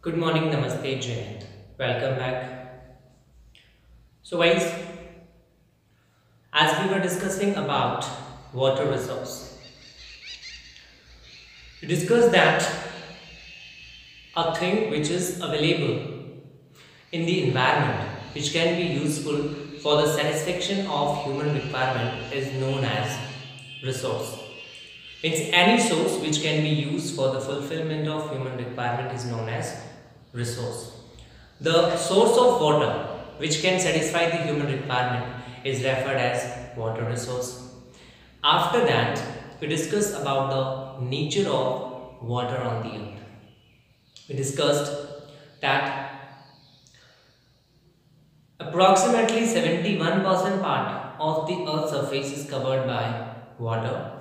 Good morning, Namaste, Jai Hind. Welcome back. So, guys, as we were discussing about water resource, we discussed that a thing which is available in the environment which can be useful for the satisfaction of human requirement is known as resource. Means any source which can be used for the fulfillment of human requirement is known as resource. The source of water which can satisfy the human requirement is referred as water resource. After that, we discussed about the nature of water on the earth. We discussed that approximately 71% part of the earth's surface is covered by water.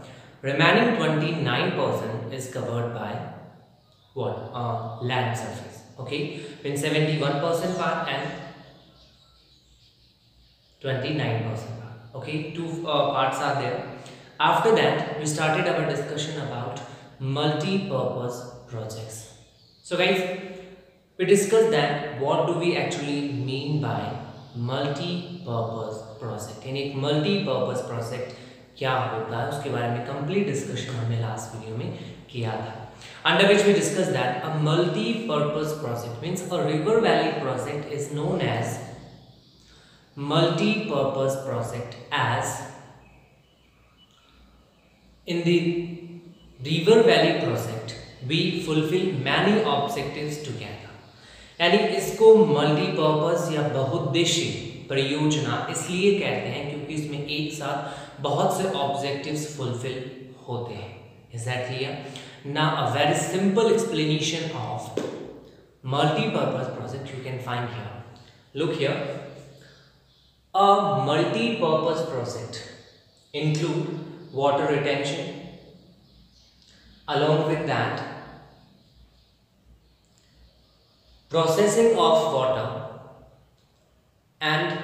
Remaining 29% is covered by what? Land surface. Okay, when 71% part and 29% part. Okay, two parts are there. After that, we started our discussion about multi-purpose projects. So guys, we discussed that what do we actually mean by multi-purpose project. यानी एक multi-purpose project क्या होता है उसके बारे में complete discussion हमने last video में किया था. Under which we discussed that a multi-purpose project means a river valley project is known as multi-purpose project, as in the river valley project we fulfill many objectives together. यानी इसको multi-purpose या बहुउद्देशीय परियोजना इसलिए कहते हैं क्योंकि इसमें एक साथ बहुत से objectives fulfill होते हैं. Is that clear? Now a very simple explanation of multi-purpose project you can find here. Look here. A multi-purpose project include water retention. Along with that, processing of water and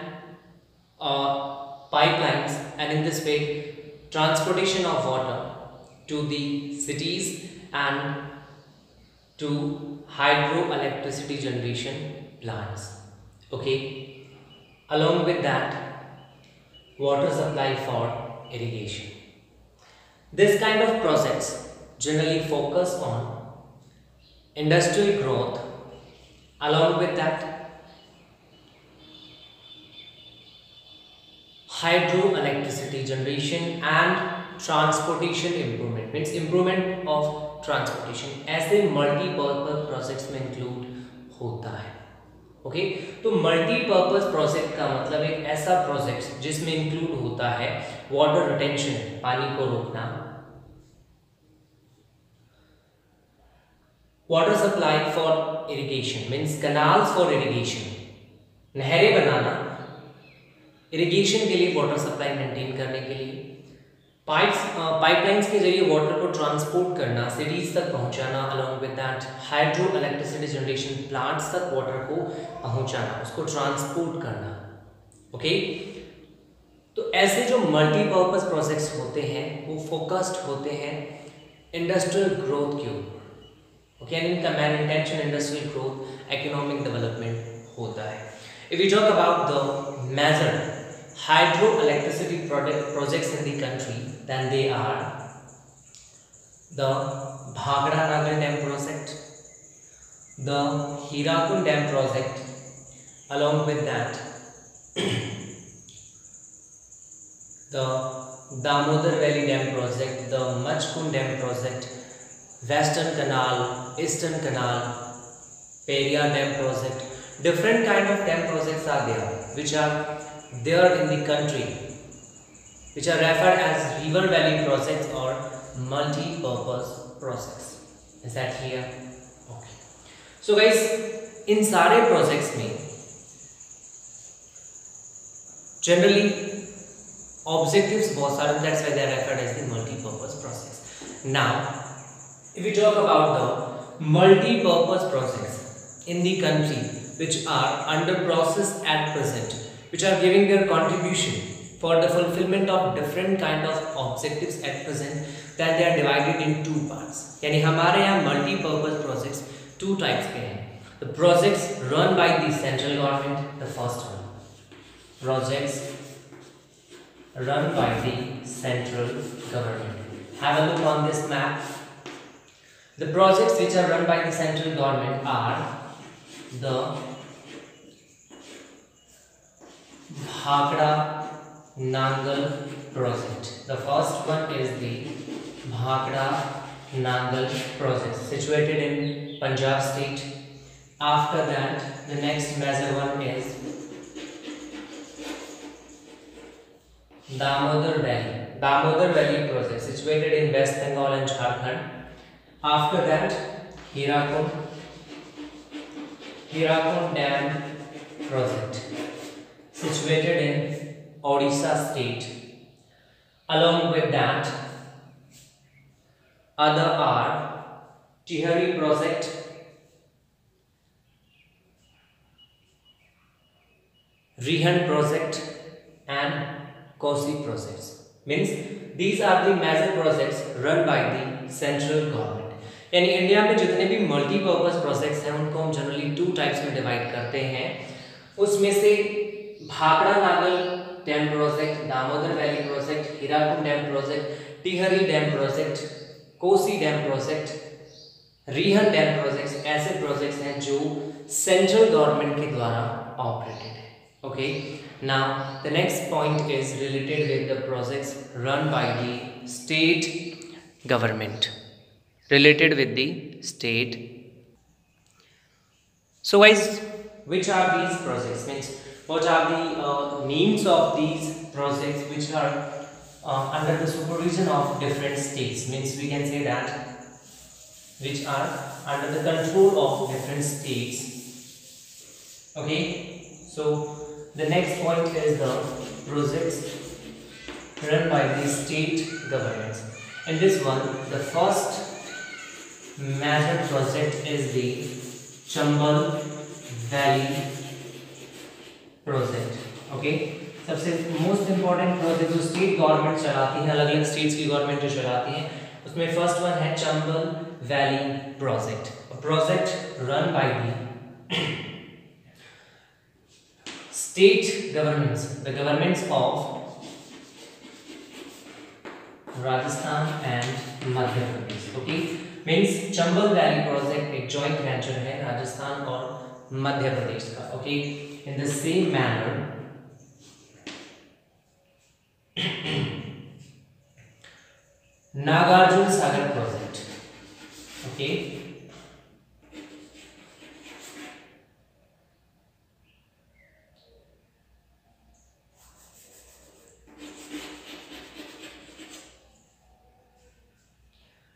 pipelines, and in this way transportation of water to the cities and to hydroelectricity generation plants. Okay, along with that, water supply for irrigation. This kind of projects generally focus on industrial growth. Along with that, hydroelectricity generation and transportation improvement means improvement of transportation ऐसे multipurpose projects में include होता है. Okay, तो multipurpose project का मतलब एक ऐसा project जिसमें इंक्लूड होता है वाटर रिटेंशन, पानी को रोकना, water supply for irrigation means canals for irrigation, नहरें बनाना इरिगेशन के लिए, वाटर सप्लाई मेंटेन करने के लिए, पाइपलाइंस के जरिए वाटर को ट्रांसपोर्ट करना, सिटीज तक पहुंचाना, along with that hydro electricity generation plants तक वाटर को पहुंचाना, उसको ट्रांसपोर्ट करना. ओके, तो ऐसे जो मल्टीपर्पज प्रोजेक्ट्स होते हैं वो फोकस्ड होते हैं इंडस्ट्रियल ग्रोथ के ऊपर. ओके, एंड इनका main intention industrial growth, economic development होता है. If we talk about the major hydroelectricity projects in the country, then they are the Bhagra Nagar Dam project, the Hirakund Dam project, along with that the Damodar Valley Dam project, the Machkund Dam project, Western Canal, Eastern Canal, Periyar Dam project. Different kind of dam projects are there which are there in the country, which are referred as river valley projects or multi-purpose projects. Is that clear? Okay. So guys, इन सारे projects में generally objectives बहुत सारे, that's why they are referred as the multi-purpose projects. Now, if we talk about the multi-purpose projects in the country which are under process at present, which are giving their contribution for the fulfillment of different kind of objectives at present, that they are divided in two parts. यानी हमारे यहाँ multipurpose projects two types के हैं. The projects run by the central government. The first one, projects run by the central government. Have a look on this map. The projects which are run by the central government are the Bhakra Nangal project. The first one is the Bhakra Nangal project, situated in Punjab state. After that, the next major one is Damodar Valley project, situated in West Bengal and Jharkhand. After that, Hirakud Dam project, situated in Odisha state. Along with that, other are Tihari project, Rihan project and Kosi projects. Means these are the major projects run by the central government. यानी India में जितने भी multipurpose projects हैं उनको हम generally 2 types में divide करते हैं. उसमें से Bhakra Nangal dam project, Damodar valley project, Hirakud dam project, Tehri dam project, Kosi dam project, Rihand dam projects ऐसे प्रोजेक्ट्स हैं जो सेंट्रल गवर्नमेंट के द्वारा ऑपरेटेड है. Okay, now the next point is related with the projects run by the state government. Related with the state. So guys, which are these projects? Means what are the names of these projects which are under the supervision of different states? Means we can say that which are under the control of different states. Okay, so the next point is the projects run by the state governments. In this one, the first major project is the Chambal Valley project. Okay, सबसे most important project जो state government चलाती है, अलग अलग states की government जो चलाती है, उसमें फर्स्ट वन है Chambal valley project. Project run by the state governments, the governments of Rajasthan and Madhya Pradesh. Okay, means Chambal valley project एक जॉइंट वेंचर है राजस्थान और मध्य प्रदेश का. Okay, in the same manner Nagarjuna Sagar project. Okay,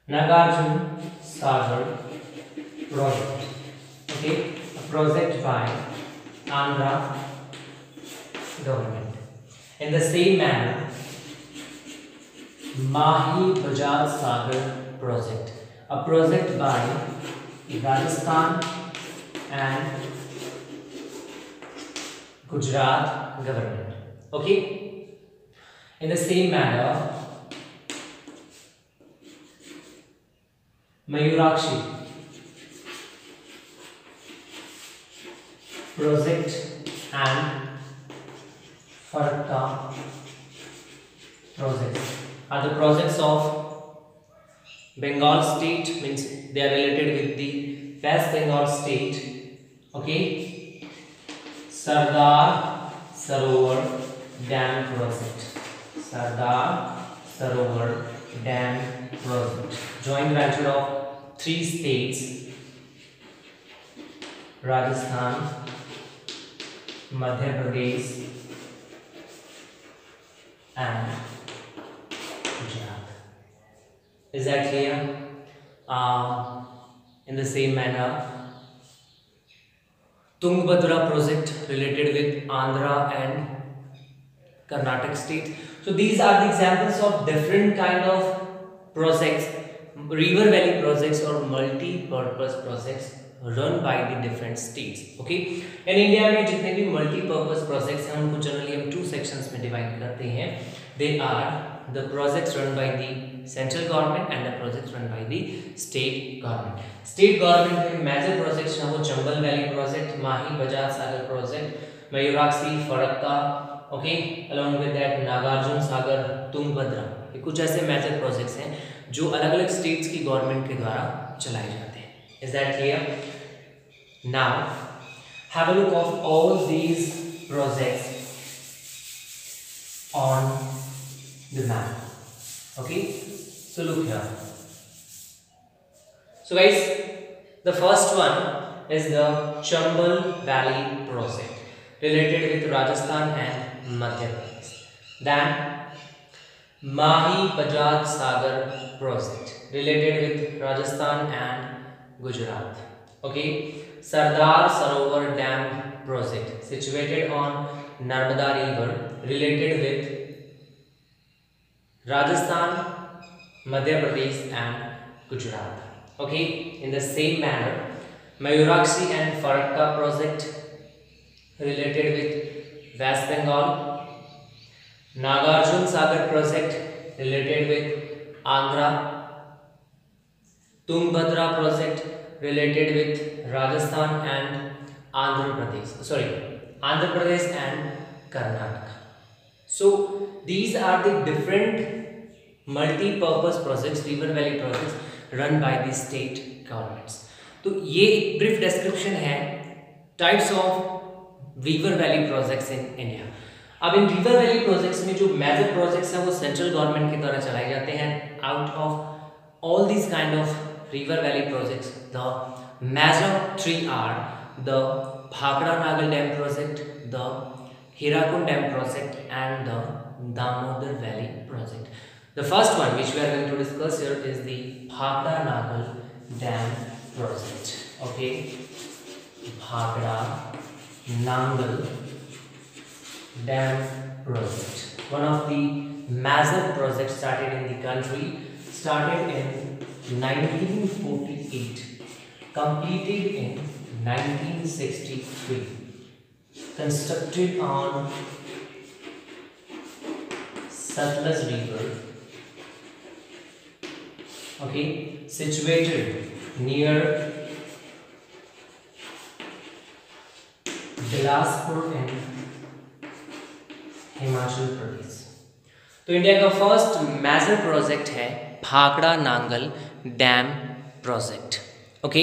Nagarjuna Sagar project. Okay, a project by Andhra government. In the same manner, Mahi Bajaj Sagar project, a project by Rajasthan and Gujarat government. Okay, in the same manner, Mayurakshi project and Farakka projects are the projects of Bengal state. Means they are related with the West Bengal state. Okay, Sardar Sarovar Dam project, Sardar Sarovar Dam project, joint venture of 3 states, Rajasthan, Madhya Pradesh and Gujarat. Is that clear? In the same manner, Tungabhadra project related with Andhra and Karnataka state. So these are the examples of different kind of projects, river valley projects or multi-purpose projects run by the different states. Okay, in India में जितने भी multi-purpose projects हैं उनको generally हम 2 sections में divide करते हैं. They are the projects run by the central government and the projects run by the state government. State government में मेजर प्रोजेक्ट्स हैं वो Chambal valley project, Mahi Bajaj Sagar project, Mayurakshi Farakka, okay, along with that Nagarjuna Sagar, Tungabhadra, ये कुछ ऐसे मेजर प्रोजेक्ट्स हैं जो अलग अलग स्टेट्स की गवर्नमेंट के द्वारा चलाए जाते हैं. Is that clear? Now have a look of all these projects on the map. Okay, so look here. So guys, the first one is the Chambal Valley project related with Rajasthan and Madhya Pradesh. Then Mahi Bajaj Sagar project related with Rajasthan and Gujarat. Okay, Sardar Sarovar Dam project situated on Narmada River related with Rajasthan, Madhya Pradesh and Gujarat. Okay, in the same manner, Mayurakshi and Farakka project related with West Bengal, Nagarjun Sagar project related with Andhra, Tungbhadra project related with Rajasthan and Andhra Pradesh and Karnataka. So these are the different multi-purpose projects, river valley projects run by the state governments. तो ये एक brief description है types of river valley projects in India. अब इन river valley projects में जो major projects हैं वो central government के द्वारा चलाए जाते हैं. Out of all this kind of river valley projects the major three are the Bhakra Nangal dam project, the Hirakud Dam project and the Damodar Valley project. The first one which we are going to discuss here is the Bhakra Nagal Dam project. Okay, Bhakra Nagal Dam project. One of the major projects started in the country, started in 1948, completed in 1963. Constructed on Satluj River, okay, situated near Bilaspur in Himachal Pradesh. तो India का first major project है Bhakra Nangal dam project. Okay,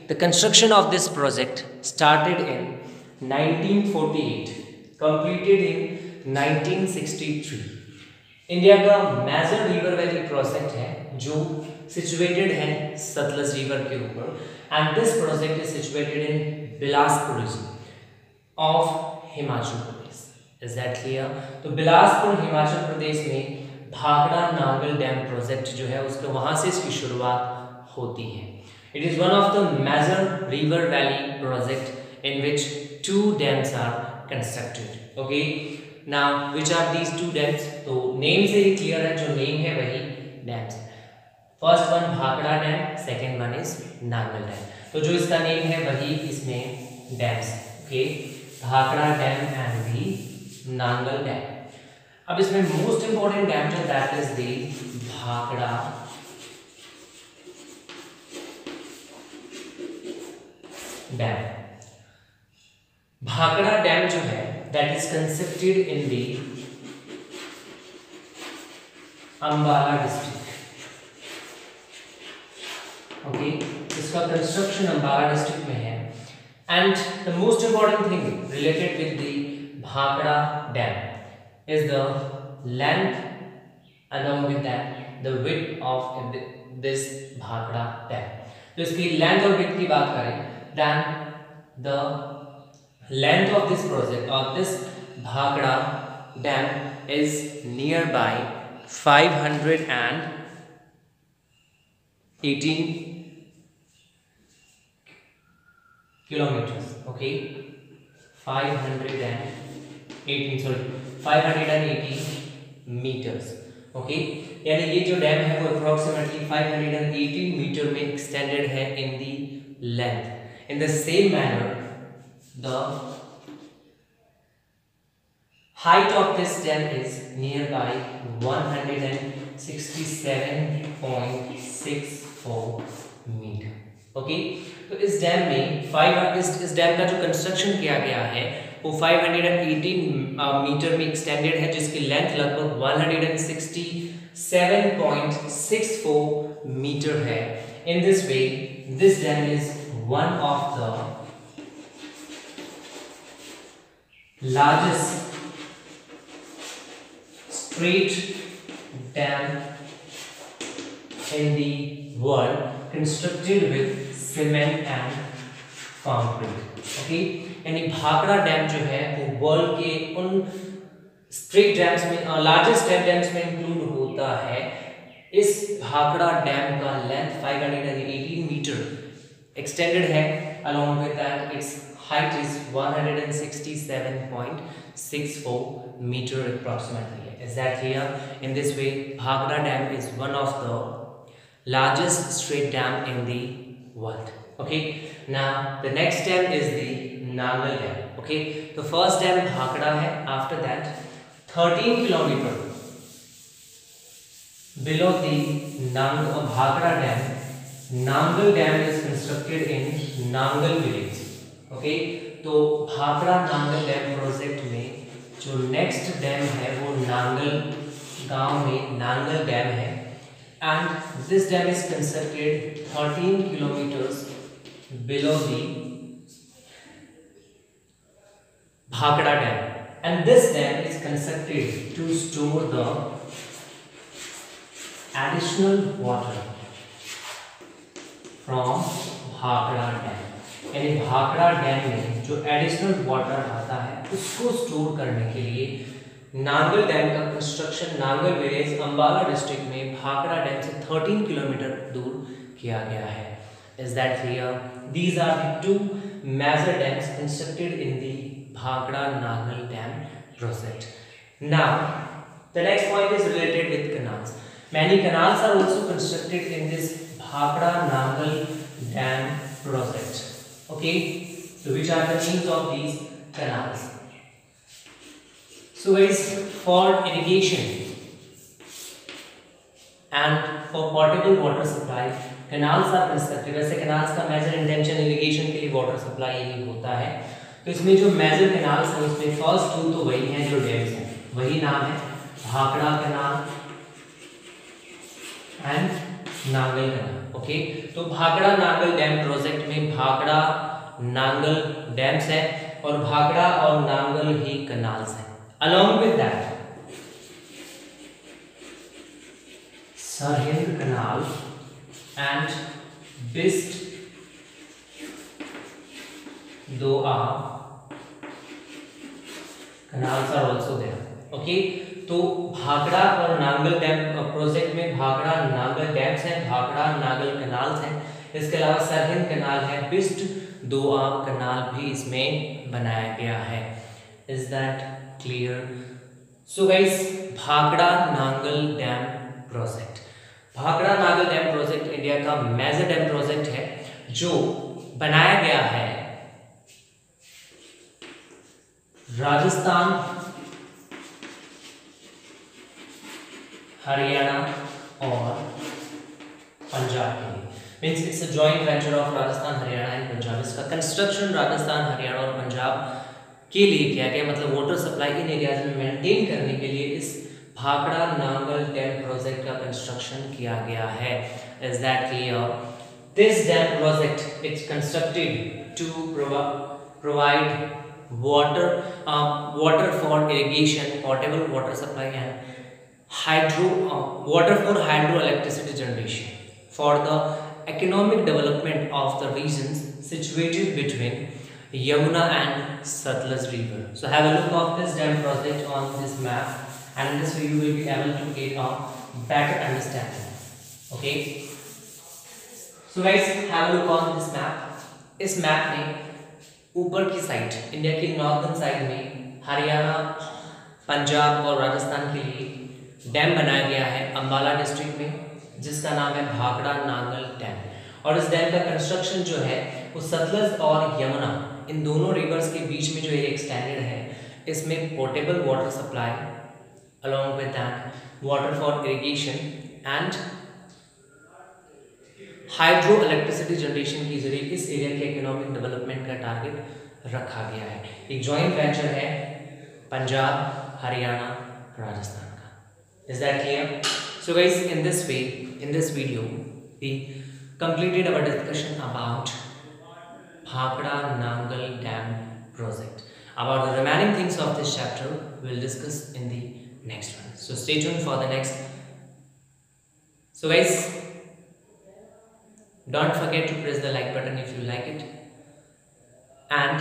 the construction of this project started in 1948, completed in 1963. India का major river valley project है जो situated है Sutlej river के ऊपर, and this project is situated in Bilaspur region of Himachal Pradesh. Is that clear? तो बिलासपुर हिमाचल प्रदेश में Bhakra Nangal dam project जो है उसके वहां से इसकी शुरुआत होती है. It is one of the major river valley project in which two dams are constructed. Okay, now which are these two dams? तो नेम से ही क्लियर है, जो नेम है वही dams. First one Bhakra dam, second one is Nangal dam. तो जो इसका name है वही इसमें dams. Okay, Bhakra dam and the Nangal dam. अब इसमें मोस्ट इंपॉर्टेंट डैम जो that is the Bhakra dam. Bhakra dam जो है that is constructed in the Ambala district. Okay, इसका कंस्ट्रक्शन अंबाला डिस्ट्रिक्ट में है. And the most important thing related with the Bhakra dam is the length along with that the width of this Bhakra dam. तो इसकी length और width की बात करें, then the length of this project or this Bhakra dam is nearby 518 kilometers. Okay, 580 meters. Okay, यानी ये जो dam है वो अप्रोक्सीमेटली 518 मीटर में एक्सटेंडेड है in the length. In the same manner the height of this dam is near by 167.64 metre. Okay, तो इस dam में इस डैम का जो कंस्ट्रक्शन किया गया है वो 518 मीटर में एक्सटेंडेड है, जिसकी लेंथ लगभग 167.64 मीटर है। In this way this dam is one of the largest straight dam in the world constructed with cement and concrete. Okay, यानी भाखड़ा डैम जो है वो वर्ल्ड के उन स्ट्रेट डैम्स में लार्जेस्ट डैम्स में इंक्लूड होता है। इस भाखड़ा डैम का लेंथ 518 मीटर एक्सटेंडेड है, along with that its height is 167.64 meter approximately. Is that clear? In this way, Bhakra Dam is one of the largest straight dam in the world. Okay. Now the next dam is the Nangal Dam. Okay. The first dam Bhakra hai. After that, 13 kilometer below the Bhakra Dam, Nangal Dam is constructed in Nangal village. Okay, तो Bhakra Nangal dam project में जो next dam है वो नांगल गांव में Nangal dam है, and this dam is constructed 13 kilometres below the Bhakra dam, and this dam is constructed to store the additional water from Bhakra dam. यानी Bhakra dam में जो एडिशनल वाटर आता है उसको स्टोर करने के लिए नांगल डैम का construction Nangal village Ambala district में भाखड़ा डैम से 13 किलोमीटर दूर किया गया है। Is that clear? These are the two major dams constructed in the Bhakra Nangal dam project. Now the next point is related with canals. Many canals are also constructed in this भाखड़ा नांगल डैम project. Okay, so which are the names of these canals? So guys, for irrigation and for potable water supply, canals are constructed. वैसे canals का major intention irrigation के लिए water supply ही होता है। तो इसमें जो मेजर canals हैं उसमें फर्स्ट टू तो वही हैं जो डैम्स हैं, वही नाम है Bhakra canal and Nangal canal. Okay, तो भाखड़ा नांगल डैम प्रोजेक्ट में भाखड़ा नांगल डैम्स है और भाखड़ा और नांगल ही कैनाल्स हैं। Along with that Sirhind canal and Bist Doab canals are also there. Okay, तो भाखड़ा और नांगल डैम प्रोजेक्ट में भाखड़ा नांगल डैम्स हैं, भाखड़ा नांगल कैनाल्स हैं। इसके अलावा सरहिंद कैनाल है, बिस्ट दोआब कैनाल भी इसमें बनाया गया है। Is that clear? So guys, Bhakra Nangal dam project, Bhakra Nangal dam project India का मेजर डैम प्रोजेक्ट है जो बनाया गया है राजस्थान, हरियाणा और पंजाब के लिए। Means it's a joint venture of Rajasthan, Haryana and Punjab. इसका कंस्ट्रक्शन राजस्थान, हरियाणा और पंजाब के लिए किया गया, मतलब वाटर सप्लाई इन एरियाज में मेंटेन करने के लिए इस भाखड़ा नांगल डैम प्रोजेक्ट का कंस्ट्रक्शन किया गया है। Is that clear? This dam project it's constructed to provide water for irrigation, potable water supply and water for hydroelectricity generation for the economic development of the regions situated between Yamuna and Satluj river. So have a look of this dam project on this map, and in this way you will be able to get a better understanding. Okay, so guys, have a look on this map. इस map में ऊपर की side India की northern side में हरियाणा, पंजाब और राजस्थान के लिए dam बनाया गया है अंबाला डिस्ट्रिक्ट में, जिसका नाम है भाखड़ा नांगल डैम। और इस डैम का कंस्ट्रक्शन जो है वो सतलज और यमुना इन दोनों रिवर्स के बीच में जो एक्सटेंडेड है, इसमें portable water supply along with that water for irrigation and hydro electricity generation के जरिए इस एरिया के इकोनॉमिक डेवलपमेंट का टारगेट रखा गया है। एक जॉइंट वेंचर है पंजाब, हरियाणा, राजस्थान का। Is that clear? So guys, in this way, in this video we completed our discussion about Bhakra Nangal Dam project. About the remaining things of this chapter we will discuss in the next one, so stay tuned for the next. So guys, don't forget to press the like button if you like it, and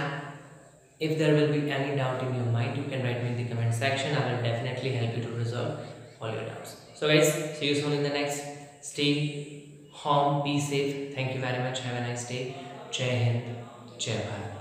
if there will be any doubt in your mind, you can write me in the comment section. I will definitely help you to resolve all your doubts. So guys, see you soon in the next. Stay home, be safe. Thank you very much. Have a nice day. Jai Hind, Jai Bharat.